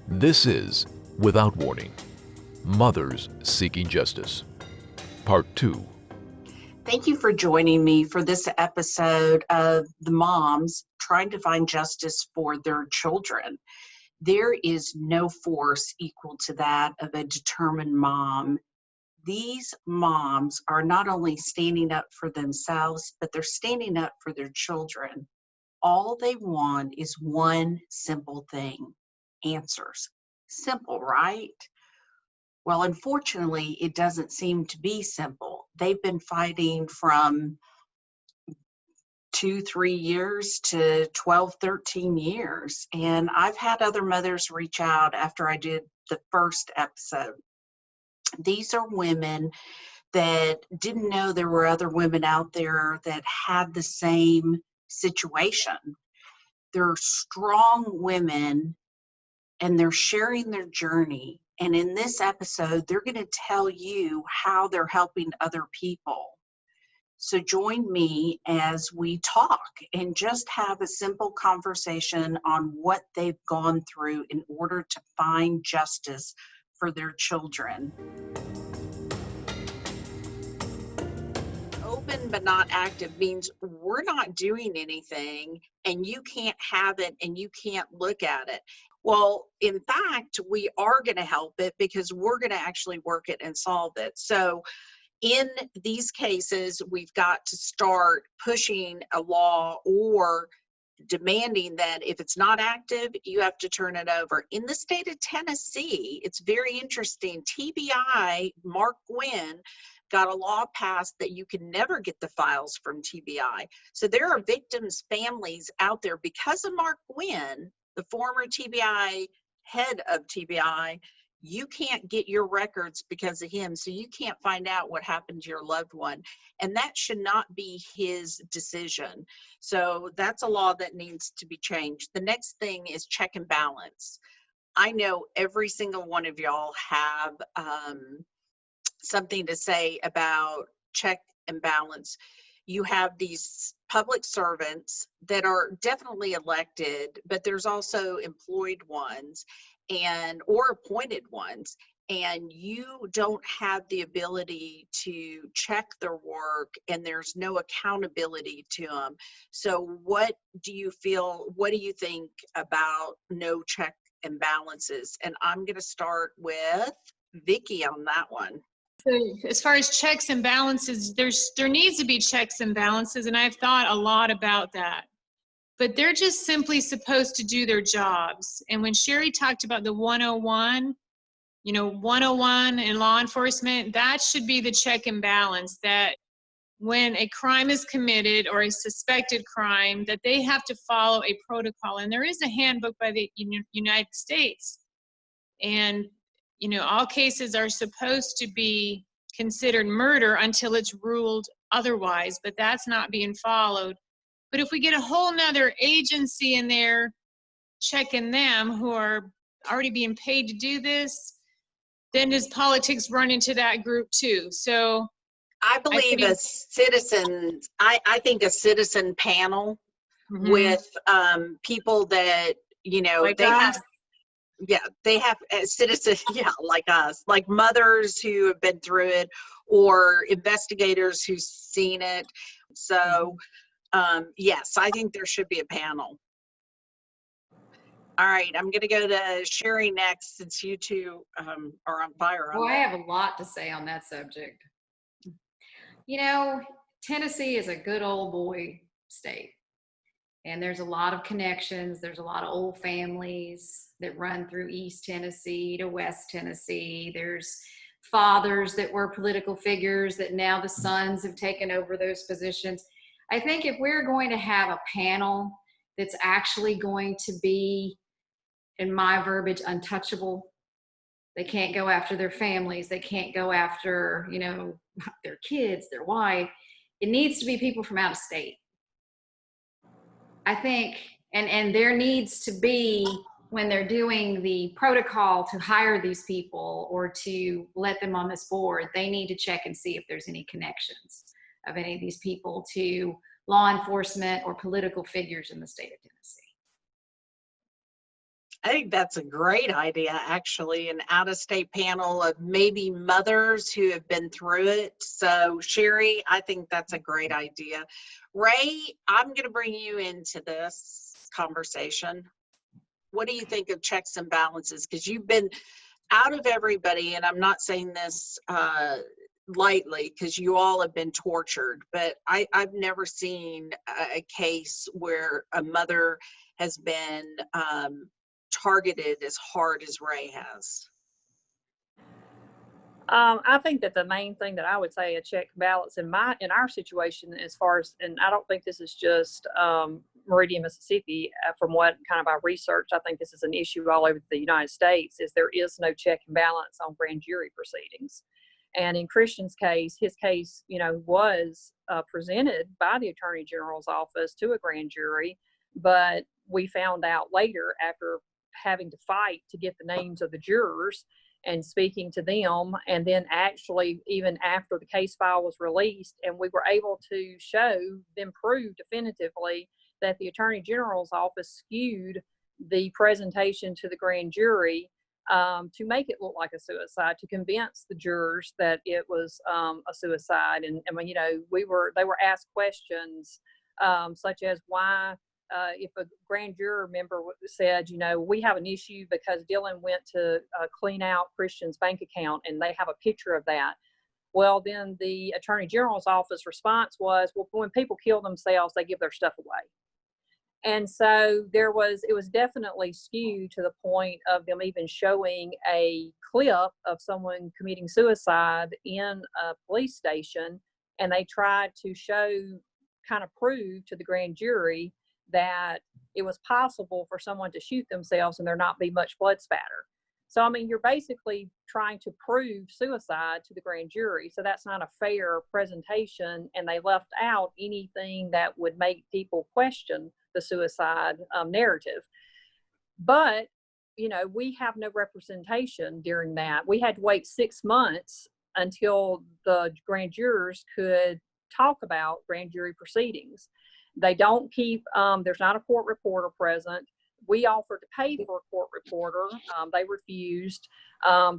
This is Without Warning, Mothers Seeking Justice, Part 2. Thank you for joining me for this episode of the moms trying to find justice for their children. There is no force equal to that of a determined mom. These moms are not only standing up for themselves, but they're standing up for their children. All they want is one simple thing: answers. Simple, right? Well, unfortunately, it doesn't seem to be simple. They've been fighting from 2-3 years to 12-13 years. And I've had other mothers reach out after I did the first episode. These are women that didn't know there were other women out there that had the same situation. They're strong women and they're sharing their journey. And in this episode, they're going to tell you how they're helping other people. So join me as we talk and just have a simple conversation on what they've gone through in order to find justice for their children. Open but not active means we're not doing anything and you can't have it and you can't look at it. Well, in fact, we are going to help it because we're going to actually work it and solve it. So in these cases, we've got to start pushing a law or demanding that if it's not active, you have to turn it over. In the state of Tennessee, it's very interesting. TBI, Mark Gwynn, got a law passed that you can never get the files from TBI. So there are victims' families out there because of Mark Gwynn, the former TBI head of TBI. You can't get your records because of him, so you can't find out what happened to your loved one. And that should not be his decision. So that's a law that needs to be changed. The next thing is check and balance. I know every single one of y'all have something to say about check and balance. You have these public servants that are definitely elected, but there's also employed ones or appointed ones, and you don't have the ability to check their work and there's no accountability to them. So what do you think about no check and balances? And I'm going to start with Vicki on that one. So as far as checks and balances, there needs to be checks and balances, and I've thought a lot about that. But they're just simply supposed to do their jobs. And when Sherry talked about the 101, 101 in law enforcement, that should be the check and balance, that when a crime is committed or a suspected crime, that they have to follow a protocol. And there is a handbook by the United States. And all cases are supposed to be considered murder until it's ruled otherwise, but that's not being followed. But if we get a whole nother agency in there checking them who are already being paid to do this, then does politics run into that group too? So I believe I think a citizen panel with people that, like they us. they have citizens, like us, like mothers who have been through it or investigators who've seen it. So yes, I think there should be a panel. All right, I'm going to go to Sherry next, since you two are on fire. Well, I have a lot to say on that subject. Tennessee is a good old boy state, and there's a lot of connections. There's a lot of old families that run through East Tennessee to West Tennessee. There's fathers that were political figures that now the sons have taken over those positions. I think if we're going to have a panel that's actually going to be, in my verbiage, untouchable, they can't go after their families, they can't go after, their kids, their wife. It needs to be people from out of state. I think, and there needs to be, when they're doing the protocol to hire these people or to let them on this board, they need to check and see if there's any connections of any of these people to law enforcement or political figures in the state of Tennessee. I think that's a great idea, actually, an out-of-state panel of maybe mothers who have been through it. So Sherry, I think that's a great idea. Ray, I'm going to bring you into this conversation. What do you think of checks and balances? Because you've been out of everybody, and I'm not saying this lightly, because you all have been tortured, but I've never seen a case where a mother has been targeted as hard as Ray has. I think that the main thing that I would say a check and balance in our situation, as far as, and I don't think this is just Meridian, Mississippi, from what kind of I researched, I think this is an issue all over the United States, is there is no check and balance on grand jury proceedings. And in Christian's case, his case, was presented by the Attorney General's office to a grand jury, but we found out later, after having to fight to get the names of the jurors and speaking to them, and then actually even after the case file was released and we were able to prove definitively that the Attorney General's office skewed the presentation to the grand jury to make it look like a suicide, to convince the jurors that it was a suicide. And I mean, they were asked questions such as why, if a grand juror member said, we have an issue because Dylan went to clean out Christian's bank account and they have a picture of that. Well, then the Attorney General's office response was, well, when people kill themselves, they give their stuff away. And so it was definitely skewed to the point of them even showing a clip of someone committing suicide in a police station. And they tried to prove to the grand jury that it was possible for someone to shoot themselves and there not be much blood spatter. So, I mean, you're basically trying to prove suicide to the grand jury. So that's not a fair presentation. And they left out anything that would make people question the suicide narrative. But, we have no representation during that. We had to wait 6 months until the grand jurors could talk about grand jury proceedings. They don't keep, there's not a court reporter present. We offered to pay for a court reporter. They refused.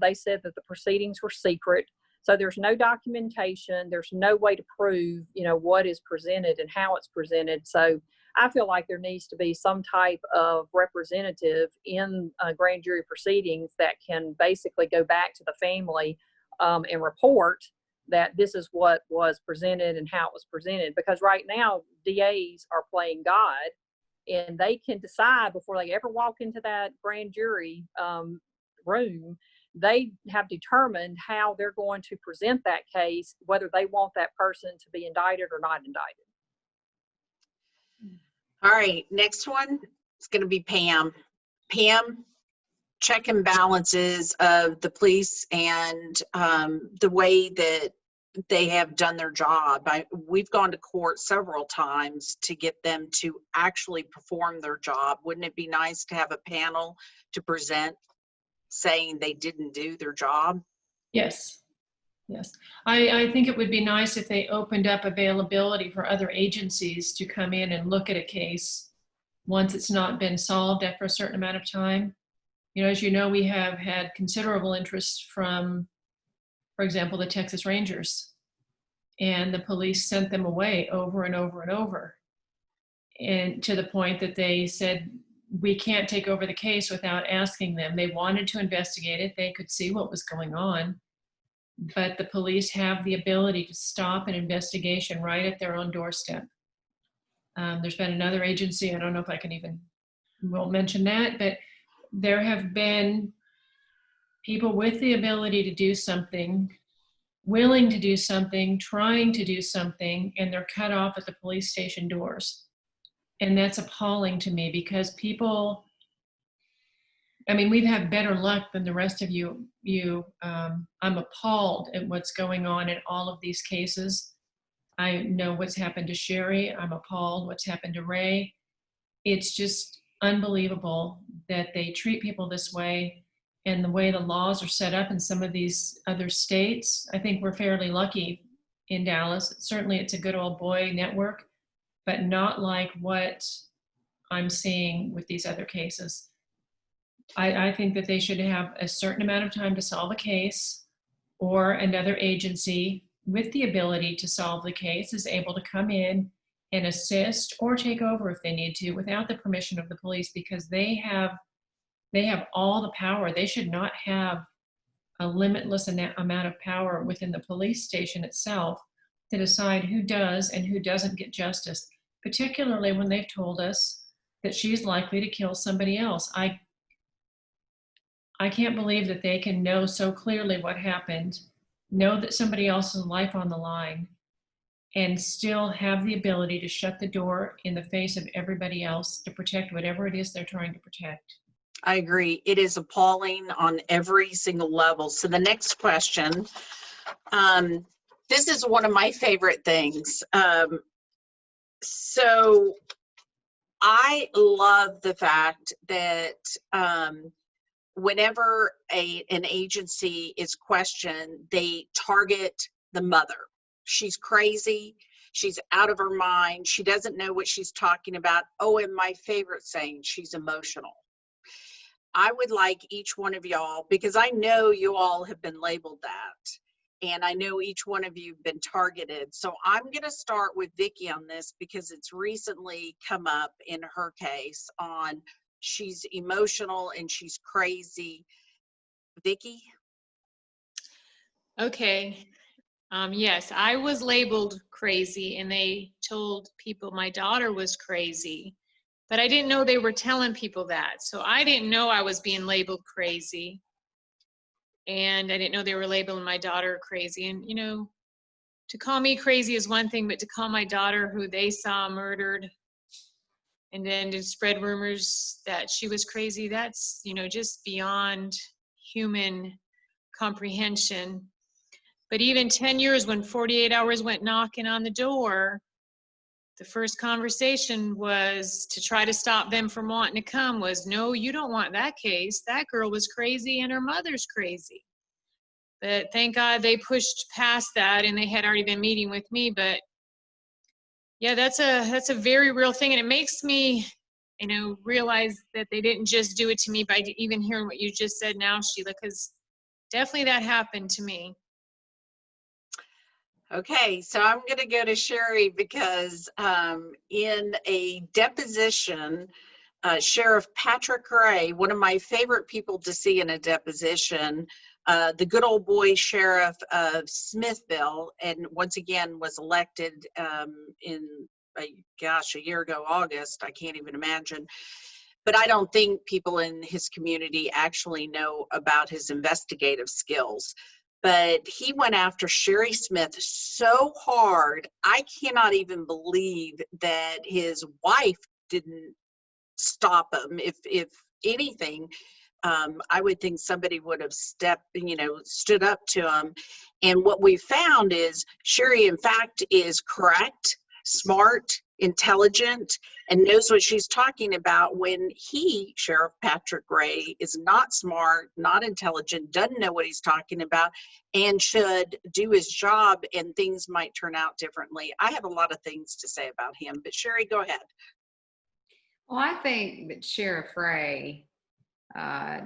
They said that the proceedings were secret. So there's no documentation. There's no way to prove, what is presented and how it's presented. So I feel like there needs to be some type of representative in grand jury proceedings that can basically go back to the family and report that this is what was presented and how it was presented. Because right now, DAs are playing God, and they can decide before they ever walk into that grand jury room, they have determined how they're going to present that case, whether they want that person to be indicted or not indicted. All right, next one is going to be Pam. Pam, check and balances of the police and the way that they have done their job. We've gone to court several times to get them to actually perform their job. Wouldn't it be nice to have a panel to present saying they didn't do their job? Yes. Yes. I think it would be nice if they opened up availability for other agencies to come in and look at a case once it's not been solved after a certain amount of time. As you know, we have had considerable interest from, for example, the Texas Rangers, and the police sent them away over and over and over, and to the point that they said, we can't take over the case without asking them. They wanted to investigate it. They could see what was going on, but the police have the ability to stop an investigation right at their own doorstep. There's been another agency, I don't know if I won't mention that, but there have been people with the ability to do something, willing to do something, trying to do something, and they're cut off at the police station doors. And that's appalling to me, because people, we've had better luck than the rest of you. I'm appalled at what's going on in all of these cases. I know what's happened to Sherry. I'm appalled what's happened to Ray. It's just unbelievable that they treat people this way, and the way the laws are set up in some of these other states. I think we're fairly lucky in Dallas. Certainly it's a good old boy network, but not like what I'm seeing with these other cases. I think that they should have a certain amount of time to solve a case, or another agency with the ability to solve the case is able to come in and assist or take over if they need to without the permission of the police, because they have all the power. They should not have a limitless amount of power within the police station itself to decide who does and who doesn't get justice, particularly when they've told us that she's likely to kill somebody else. I can't believe that they can know so clearly what happened, know that somebody else's life on the line, and still have the ability to shut the door in the face of everybody else to protect whatever it is they're trying to protect. I agree. It is appalling on every single level. So the next question, this is one of my favorite things. So I love the fact that whenever an agency is questioned, they target the mother. She's crazy. She's out of her mind. She doesn't know what she's talking about. Oh, and my favorite saying, she's emotional. I would like each one of y'all, because I know you all have been labeled that, and I know each one of you have been targeted. So I'm going to start with Vicki on this because it's recently come up in her case on she's emotional and she's crazy. Vicki? Okay. Yes, I was labeled crazy, and they told people my daughter was crazy, but I didn't know they were telling people that. So I didn't know I was being labeled crazy, and I didn't know they were labeling my daughter crazy. And, you know, to call me crazy is one thing, but to call my daughter, who they saw murdered, and then to spread rumors that she was crazy, that's, you know, just beyond human comprehension. But even 10 years, when 48 hours went knocking on the door, the first conversation was to try to stop them from wanting to come was, no, you don't want that case. That girl was crazy and her mother's crazy. But thank God they pushed past that, and they had already been meeting with me. But yeah, that's a very real thing. And it makes me, you know, realize that they didn't just do it to me by even hearing what you just said now, Sheila, because definitely that happened to me. Okay, so I'm going to go to Sherry because in a deposition, Sheriff Patrick Ray, one of my favorite people to see in a deposition, the good old boy sheriff of Smithville, and once again was elected in, gosh, a year ago, August. I can't even imagine. But I don't think people in his community actually know about his investigative skills. But he went after Sherry Smith so hard, I cannot even believe that his wife didn't stop him. If anything, I would think somebody would have stood up to him. And what we found is Sherry, in fact, is correct, smart, intelligent, and knows what she's talking about, when Sheriff Patrick Ray, is not smart, not intelligent, doesn't know what he's talking about, and should do his job, and things might turn out differently. I have a lot of things to say about him, but Sherry, go ahead. Well, I think that Sheriff Ray,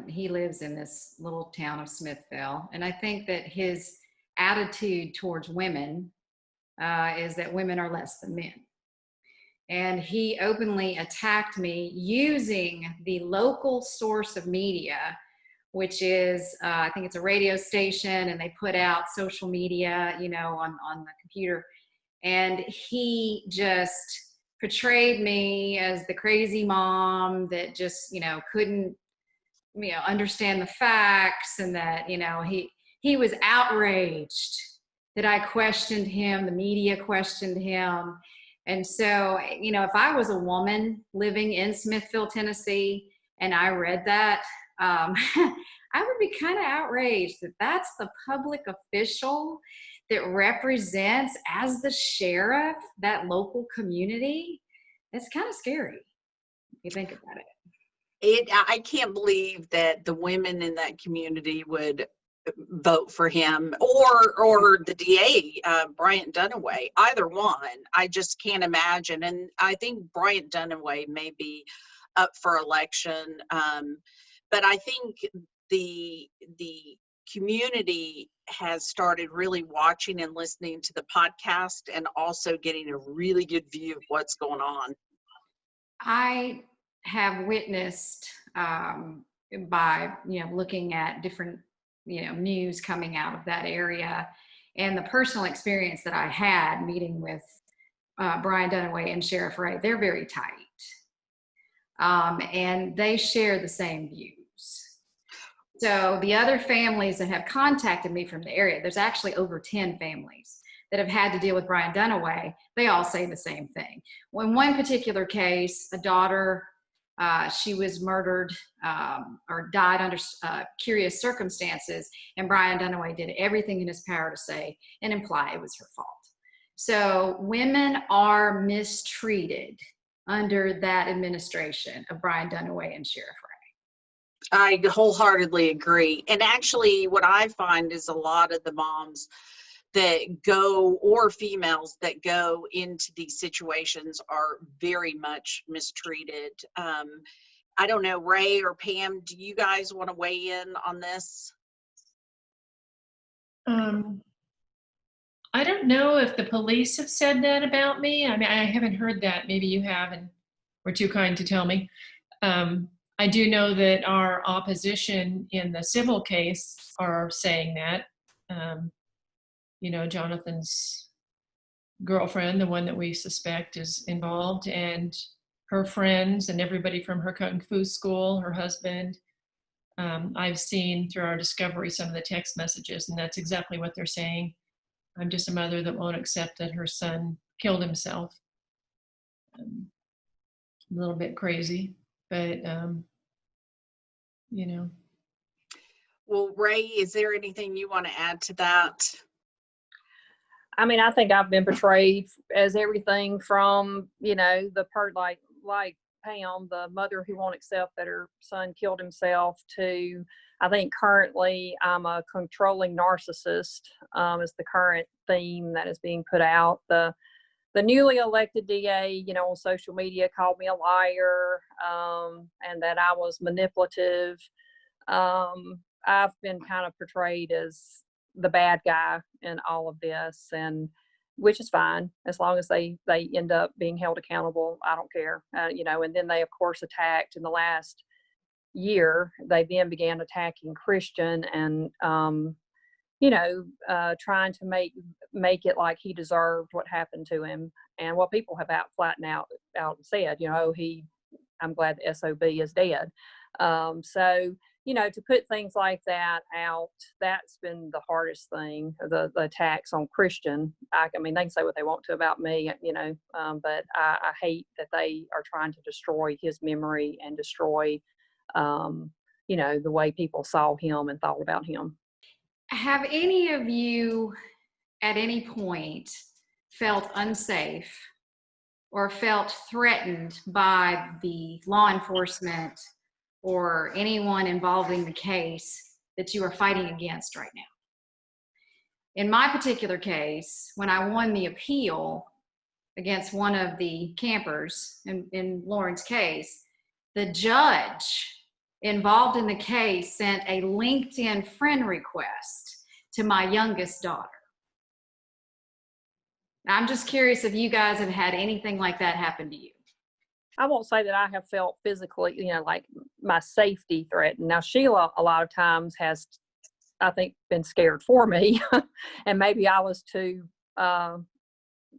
he lives in this little town of Smithville, and I think that his attitude towards women is that women are less than men. And he openly attacked me using the local source of media, which is, I think it's a radio station, and they put out social media, you know, on the computer. And he just portrayed me as the crazy mom that just, you know, couldn't, you know, understand the facts, and that, you know, he was outraged that I questioned him, the media questioned him. And so, you know, if I was a woman living in Smithville, Tennessee, and I read that, I would be kind of outraged that that's the public official that represents, as the sheriff, that local community. It's kind of scary if you think about it. I can't believe that the women in that community would vote for him, or the DA, Bryant Dunaway, either one. I just can't imagine. And I think Bryant Dunaway may be up for election. But I think the community has started really watching and listening to the podcast and also getting a really good view of what's going on. I have witnessed by looking at different news coming out of that area, and the personal experience that I had meeting with Brian Dunaway and Sheriff Ray. They're very tight, and they share the same views. So the other families that have contacted me from the area, there's actually over 10 families that have had to deal with Brian Dunaway. They all say the same thing. In one particular case, a daughter, she was murdered or died under curious circumstances, and Brian Dunaway did everything in his power to say and imply it was her fault. So women are mistreated under that administration of Brian Dunaway and Sheriff Ray. I wholeheartedly agree. And actually what I find is a lot of the moms that go, or females that go into these situations, are very much mistreated. I don't know, Ray or Pam, do you guys want to weigh in on this? I don't know if the police have said that about me. I mean, I haven't heard that. Maybe you have and were too kind to tell me. I do know that our opposition in the civil case are saying that. Jonathan's girlfriend, the one that we suspect is involved, and her friends and everybody from her kung fu school, her husband. I've seen through our discovery some of the text messages, and that's exactly what they're saying. I'm just a mother that won't accept that her son killed himself. A little bit crazy, but Well, Ray, is there anything you want to add to that? I mean, I think I've been portrayed as everything from, like Pam, the mother who won't accept that her son killed himself, to, I think currently I'm a controlling narcissist, is the current theme that is being put out. The newly elected DA, on social media called me a liar, and that I was manipulative. I've been kind of portrayed as the bad guy in all of this, and which is fine as long as they end up being held accountable. I don't care, and then they of course attacked in the last year. They then began attacking Christian and trying to make it like he deserved what happened to him, and what people have flat out said, I'm glad the SOB is dead. So to put things like that out, that's been the hardest thing, the attacks on Christian. I mean, they can say what they want to about me, but I hate that they are trying to destroy his memory and destroy, the way people saw him and thought about him. Have any of you at any point felt unsafe or felt threatened by the law enforcement or anyone involving the case that you are fighting against right now? In my particular case, when I won the appeal against one of the campers in Lauren's case, the judge involved in the case sent a LinkedIn friend request to my youngest daughter. I'm just curious if you guys have had anything like that happen to you. I won't say that I have felt physically, like my safety threatened. Now, Sheila, a lot of times has, I think, been scared for me. And maybe I was too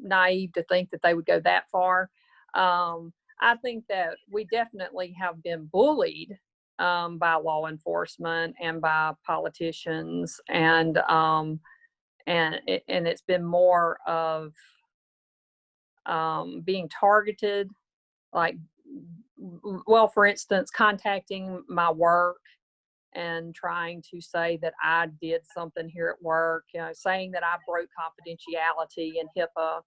naive to think that they would go that far. I think that we definitely have been bullied by law enforcement and by politicians. And it's been more of being targeted. Like, well, for instance, contacting my work and trying to say that I did something here at work, saying that I broke confidentiality and HIPAA,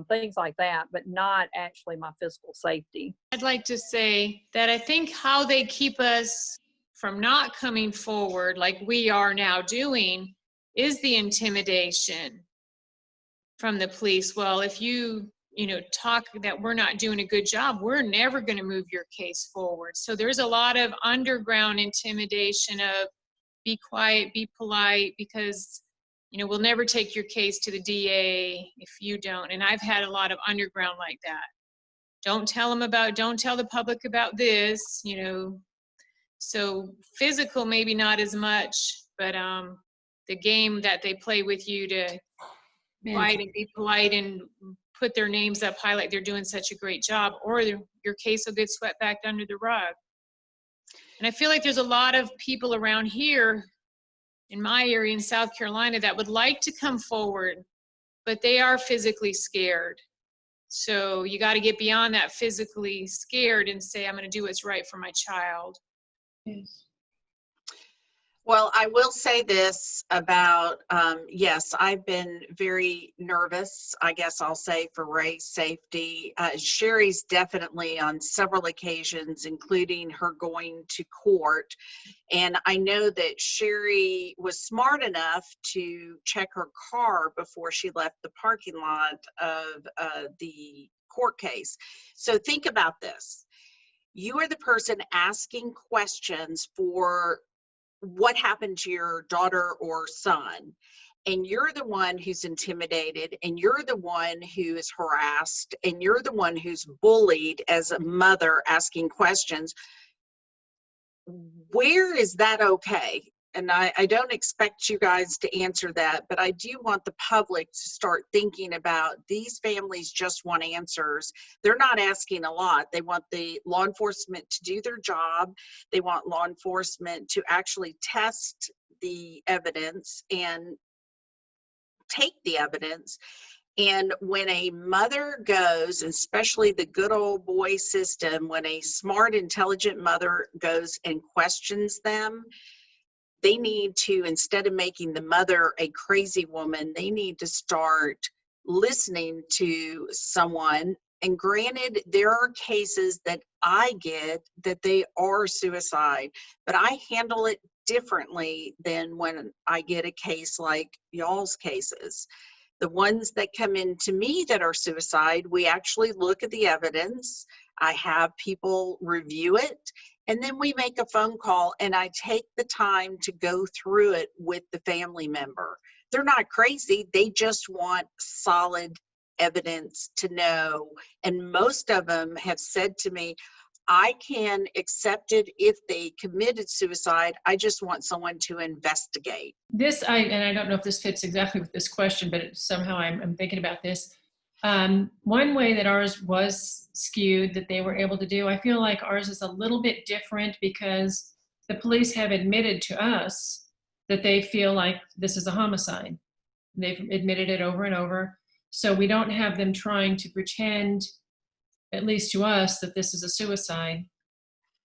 things like that, but not actually my physical safety. I'd like to say that I think how they keep us from not coming forward like we are now doing is the intimidation from the police. Well, if you talk that we're not doing a good job, we're never going to move your case forward. So there's a lot of underground intimidation of be quiet, be polite, because we'll never take your case to the DA if you don't. And I've had a lot of underground like that. Don't tell the public about this, So physical, maybe not as much, but the game that they play with you to fight and be polite and put their names up high like they're doing such a great job, or your case will get swept back under the rug. And I feel like there's a lot of people around here in my area in South Carolina that would like to come forward, but they are physically scared. So you got to get beyond that physically scared and say, I'm going to do what's right for my child. Yes. Well, I will say this about, yes, I've been very nervous, I guess I'll say, for Ray's safety. Sherry's definitely on several occasions, including her going to court. And I know that Sherry was smart enough to check her car before she left the parking lot of the court case. So think about this. You are the person asking questions for what happened to your daughter or son, and you're the one who's intimidated, and you're the one who is harassed, and you're the one who's bullied as a mother asking questions. Where is that okay? And I don't expect you guys to answer that, but I do want the public to start thinking about these families just want answers. They're not asking a lot. They want the law enforcement to do their job. They want law enforcement to actually test the evidence and take the evidence. And when a mother goes, especially the good old boy system, when a smart, intelligent mother goes and questions them, they need to, instead of making the mother a crazy woman, they need to start listening to someone. And granted, there are cases that I get that they are suicide, but I handle it differently than when I get a case like y'all's cases. The ones that come in to me that are suicide, we actually look at the evidence. I have people review it, and then we make a phone call, and I take the time to go through it with the family member. They're not crazy. They just want solid evidence to know. And most of them have said to me, I can accept it if they committed suicide. I just want someone to investigate. And I don't know if this fits exactly with this question, but somehow I'm thinking about this. One way that ours was skewed that they were able to do, I feel like ours is a little bit different because the police have admitted to us that they feel like this is a homicide. They've admitted it over and over. So we don't have them trying to pretend, at least to us, that this is a suicide.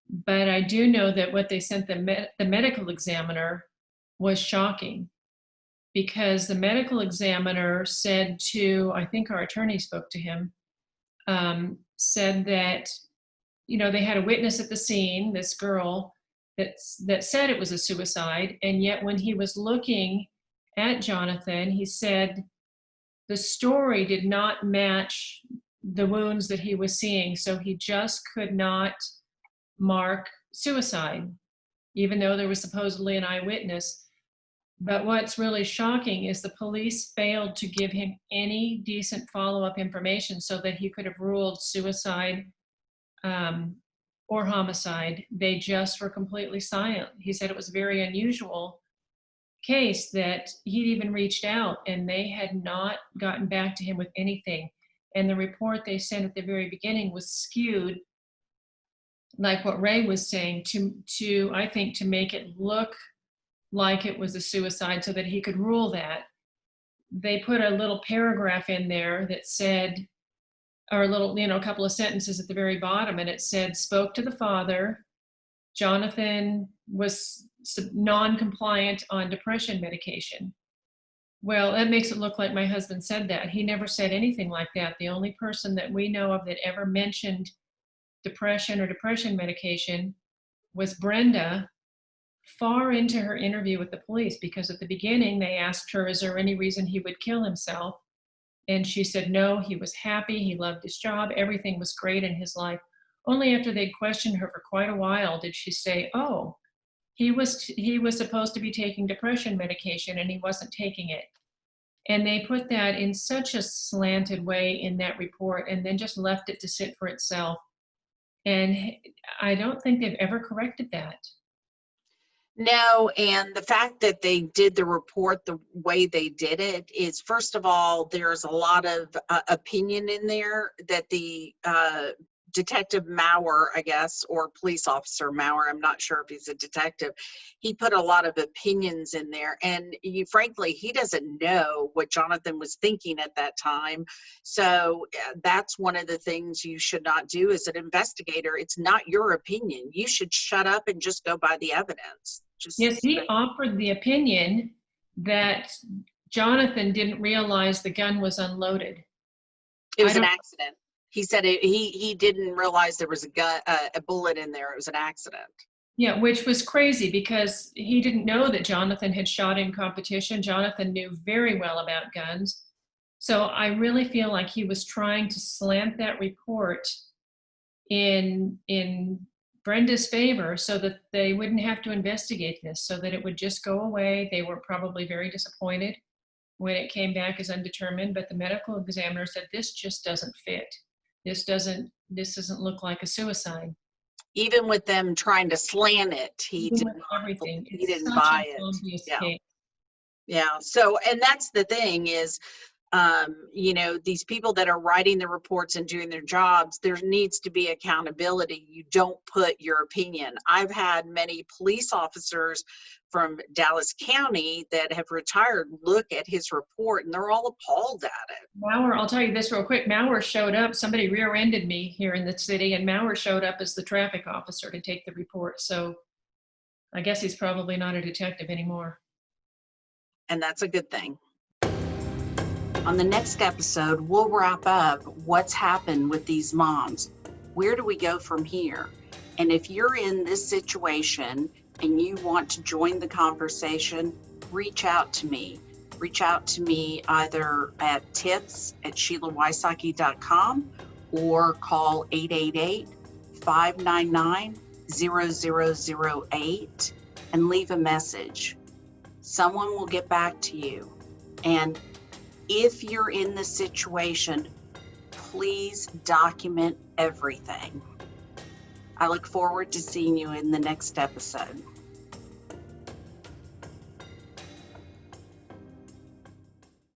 But I do know that what they sent the medical examiner was shocking, because the medical examiner said to, I think our attorney spoke to him, said that, they had a witness at the scene, this girl, that said it was a suicide. And yet when he was looking at Jonathan, he said the story did not match the wounds that he was seeing. So he just could not mark suicide, even though there was supposedly an eyewitness. But what's really shocking is the police failed to give him any decent follow-up information so that he could have ruled suicide or homicide. They just were completely silent. He said it was a very unusual case that he'd even reached out and they had not gotten back to him with anything. And the report they sent at the very beginning was skewed, like what Ray was saying, to I think, to make it look like it was a suicide so that he could rule that. They put a little paragraph in there that said, or a couple of sentences at the very bottom, and it said, spoke to the father. Jonathan was non-compliant on depression medication. Well, that makes it look like my husband said that. He never said anything like that. The only person that we know of that ever mentioned depression or depression medication was Brenda, far into her interview with the police, because at the beginning they asked her, is there any reason he would kill himself? And she said, no, he was happy. He loved his job. Everything was great in his life. Only after they'd questioned her for quite a while did she say, oh, he was supposed to be taking depression medication and he wasn't taking it. And they put that in such a slanted way in that report and then just left it to sit for itself. And I don't think they've ever corrected that. No, and the fact that they did the report the way they did it is, first of all, there's a lot of opinion in there that the Detective Maurer, I guess, or police officer Maurer, I'm not sure if he's a detective, he put a lot of opinions in there. And frankly, he doesn't know what Jonathan was thinking at that time. So that's one of the things you should not do as an investigator. It's not your opinion. You should shut up and just go by the evidence. Yes, he offered the opinion that Jonathan didn't realize the gun was unloaded. It was an accident. He said he didn't realize there was a bullet in there. It was an accident. Yeah, which was crazy because he didn't know that Jonathan had shot in competition. Jonathan knew very well about guns. So I really feel like he was trying to slant that report in Brenda's favor so that they wouldn't have to investigate this, so that it would just go away. They were probably very disappointed when it came back as undetermined, but the medical examiner said, this just doesn't fit. This doesn't look like a suicide. Even with them trying to slant it, he didn't buy it. Yeah. Yeah. So, and that's the thing is, you know, these people that are writing the reports and doing their jobs, there needs to be accountability. You don't put your opinion. I've had many police officers from Dallas County that have retired look at his report and they're all appalled at it. Maurer, I'll tell you this real quick. Maurer showed up, somebody rear-ended me here in the city, and Maurer showed up as the traffic officer to take the report. So I guess he's probably not a detective anymore. And that's a good thing. On the next episode, we'll wrap up what's happened with these moms. Where do we go from here? And if you're in this situation and you want to join the conversation, reach out to me. Reach out to me either at tips@SheilaWysocki.com or call 888-599-0008 and leave a message. Someone will get back to you. And if you're in this situation, please document everything. I look forward to seeing you in the next episode.